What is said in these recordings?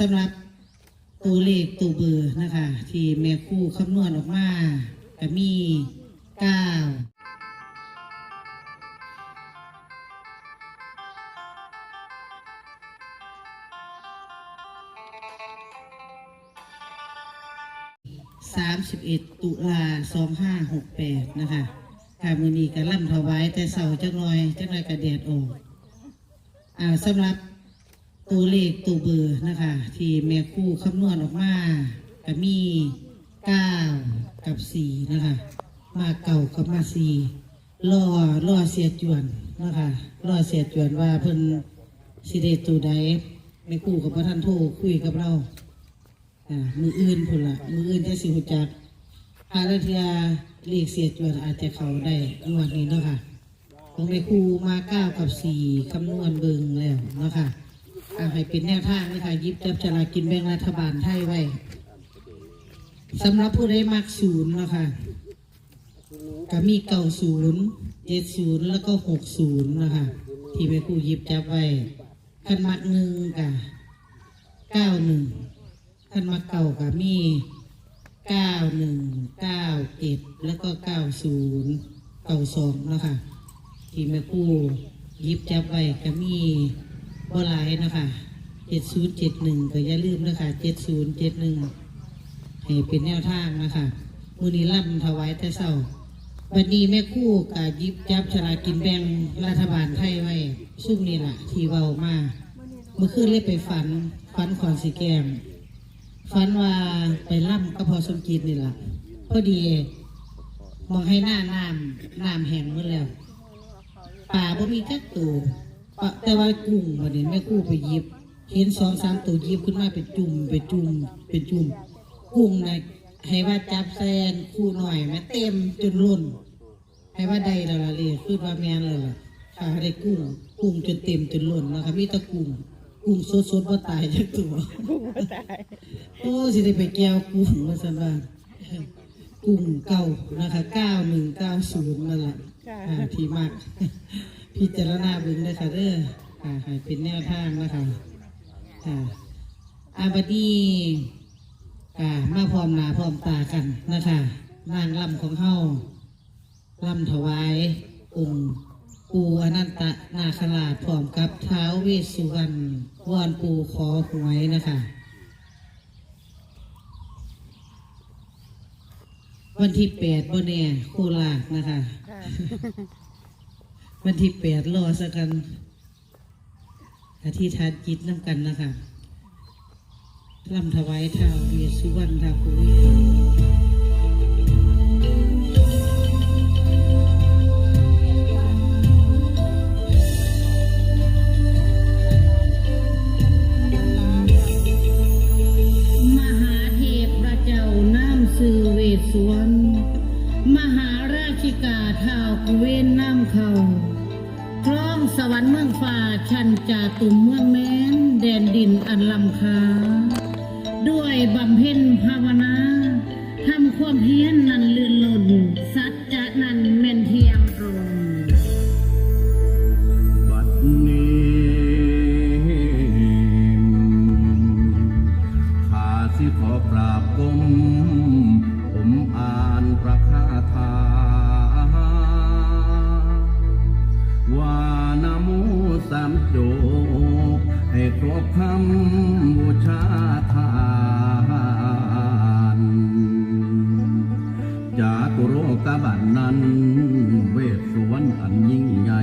สำหรับตัวเลขตัวเบอร์นะคะที่แม่ครูคำนวณออกมาก็มี9 31 ตุลา 2568นะคะค่ะมื้อนี้ก็ล่ำถวายแต่เช้าจักหน่อยก็แดดออกสำหรับตัวเลขตัวเบอร์นะคะที่แม่ครูคำนวณออกมาก็มี9 กับ 4นะคะมาเก่ากับมา4รอเสียจวนนะคะรอเสียจวนว่าเพิ่นสิได้ตัวใดแม่ครูกับพระท่านโทรคุยกับเรามืออื่นพุ่นละมืออื่นจะสิหูจักอาราเทียเลขเสียจวนอาจจะเขาได้งวดนี้เนาะค่ะของแม่ครูมา9 กับ 4คำนวณเบิ่งแล้วเนาะค่ะให้เป็นแนวทางนะคะยิบจับฉลากกินแบ่งรัฐบาลไทยไว้สำหรับผู้ได้มัก0นะคะก็มี90 70แล้วก็60นะคะที่แม่ครูยิบจับไว้คันมัก1กับ91คันมักเก่าก็มี91 97แล้วก็90 92นะคะที่แม่ครูยิบจับไว้ก็มีบ่หลายนะคะ7071ก็อย่าลืมนะคะ7071ให้เป็นแนวทางนะคะมื้อนี้ล่ำถวายแต่เช้าวันนี้แม่ครูก็ยิบจับฉลากกินแบ่งรัฐบาลไทยไว้ซุ่มนี่ล่ะที่เว้ามาเมื่อคืนเลยไปฝันขอนสีแก้มฝันว่าไปล่ำก็พอสมจิตนี่ล่ะพอดีมองให้น้ำแห้งหมดแล้วป่าบ่มีจักตัวแต่ว่ากุ้งวันนี้แม่กู้ไปยิบเห็น2-3ตัวยิบขึ้นมาเป็นจุ่มกุ้งนะให้ว่าจับแซนคู่หน่อยแม่เต็มจนล้นให้ว่าได้แล้วล่ะเลยคือว่าแม่นเลยล่ะค่ะได้กุ้งจนเต็มจนล้นนะคะมีแต่กุ้งสดบ่ตายจักตัวโอ้สิได้ไปแก้วกุ้งมาซั่นว่ากุ้งเก่านะคะ9190นั่นแหละที่มากพิจารณาเบิ่งเลยค่ะเด้อให้เป็นแนวทางนะคะบัดนี้มาพร้อมหน้าพร้อมตากันนะคะนางลำของเฮาลำถวายองค์ปู่อนันตนาคราชพร้อมกับท้าวเวสสุวรรณวอนปู่ขอหวยนะคะวันที่8บ่แน่โคราชนะคะวันที่8รอสักกันอธิษฐานจิตน้ำกันนะคะลำถวายท้าวเวสสุวรรณท้าวปู่เวสสุวรรณมหาราชิกาท้าวกุเวนน้ำเขาครองสวรรค์เมืองฟ้าชันจาตุมเมืองแม้นแดนดินอันลำคาด้วยบำเพ็ญภาวนาทำความเพียรนั้นเลื่อนล้นสัจจะนั้นแม่นเที่ยงตรงบัดนี้ข้าสิขอกราบก้มผมอ่านพระคาถาว่านะโม3 จบให้ครบคำบูชาทานจาตุโรกบันนั้นเวสสุวรรณอันยิ่งใหญ่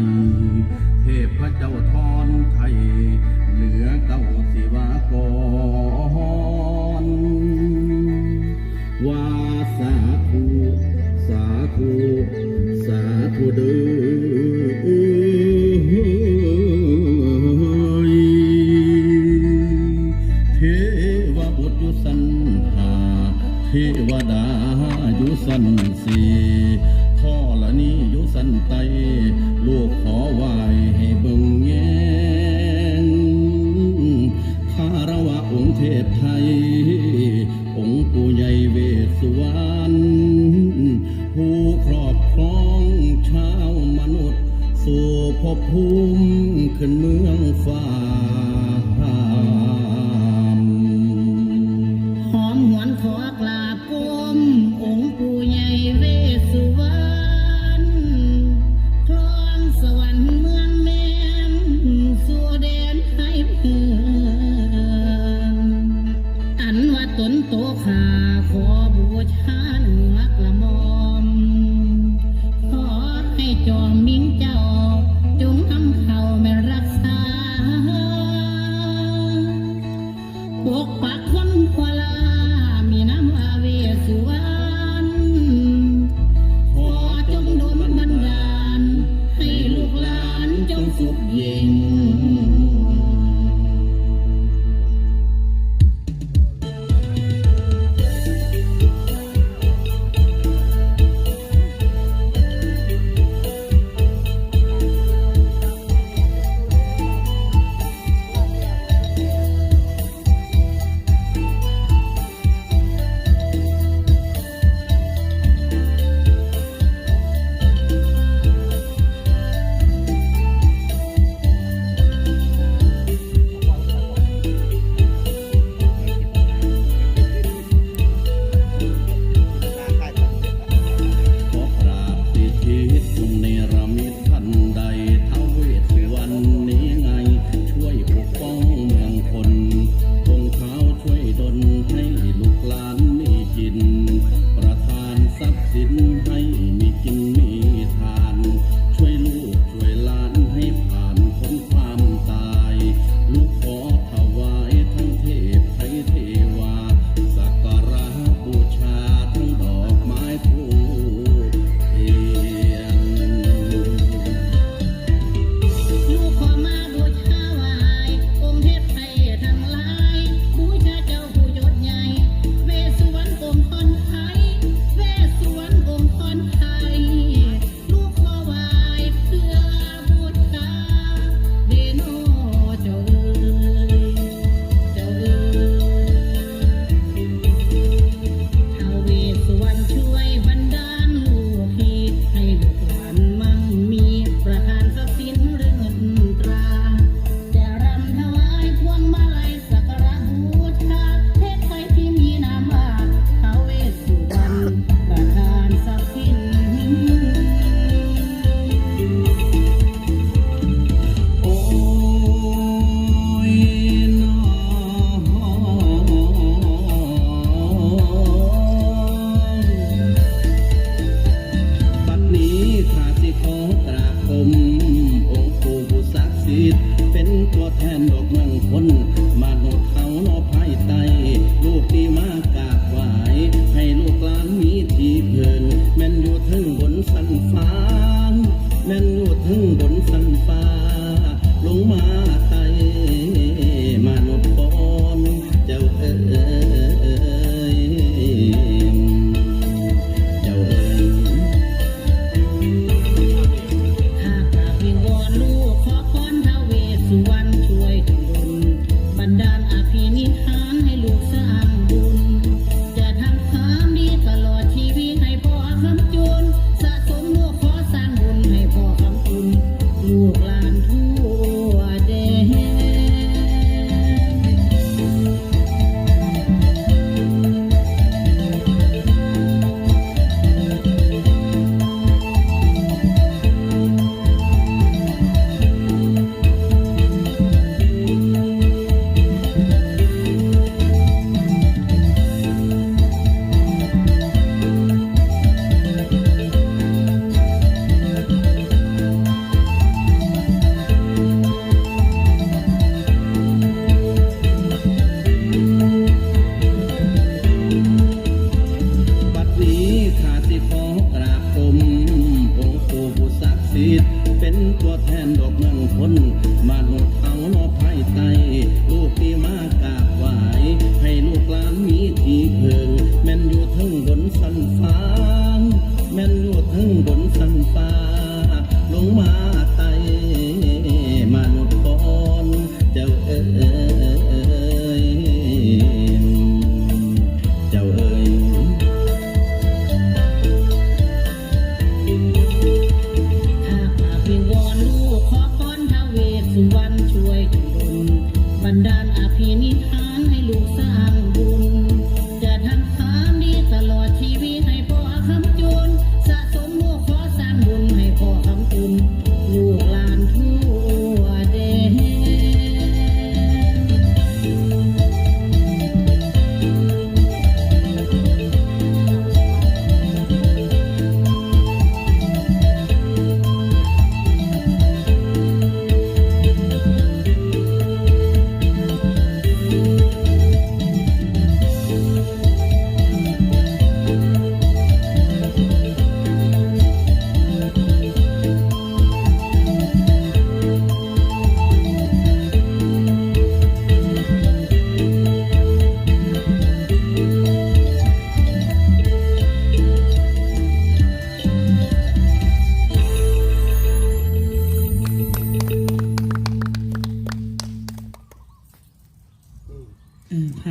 เทพเจ้าทอนไทยเหนือเก้าศิวากรว่าสาธุเด้อเทวบุตรยุสันหาเทวดายุสันสีท่อละนี้ยุสันไตลูกขอไหว้ให้เบิ่งแยงคารวะองค์เทพไทยองค์ปู่ใหญ่เวสสุวรรณผู้ครอบครองชาวมนุษย์สู่ภพภูมิขึ้นเมืองฟ้า ขอกราบก้มองค์ปู่ใหญ่เวสสุวรรณคลองสวรรค์เมืองแม่นสู่แดนไทยเพื่อนอันว่าตนโตขาขอบูชาเหนือกระหม่อมขอให้จอมมิ่งเจ้าจงทำเขาแม่รักษาปกปักคนควลามีน้ำอาเวสสุวรรณขอจงดลบันดาลให้ลูกหลานจงสุขยิ่ง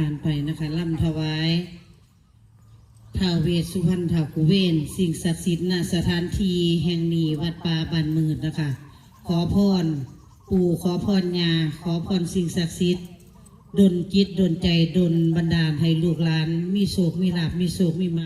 ผ่านไปนะคะล่ำถวายท้าวเวสสุวรรณท้าวกุเวนสิ่งศักดิ์สิทธิ์ณสถานที่แห่งนี้วัดป่าบ้านมืดนะคะขอพรปู่ขอพรยาขอพรสิ่งศักดิ์สิทธิ์ดลจิตดลใจดลบันดาลให้ลูกหลานมีโศกมีลาภมีโศกมีมา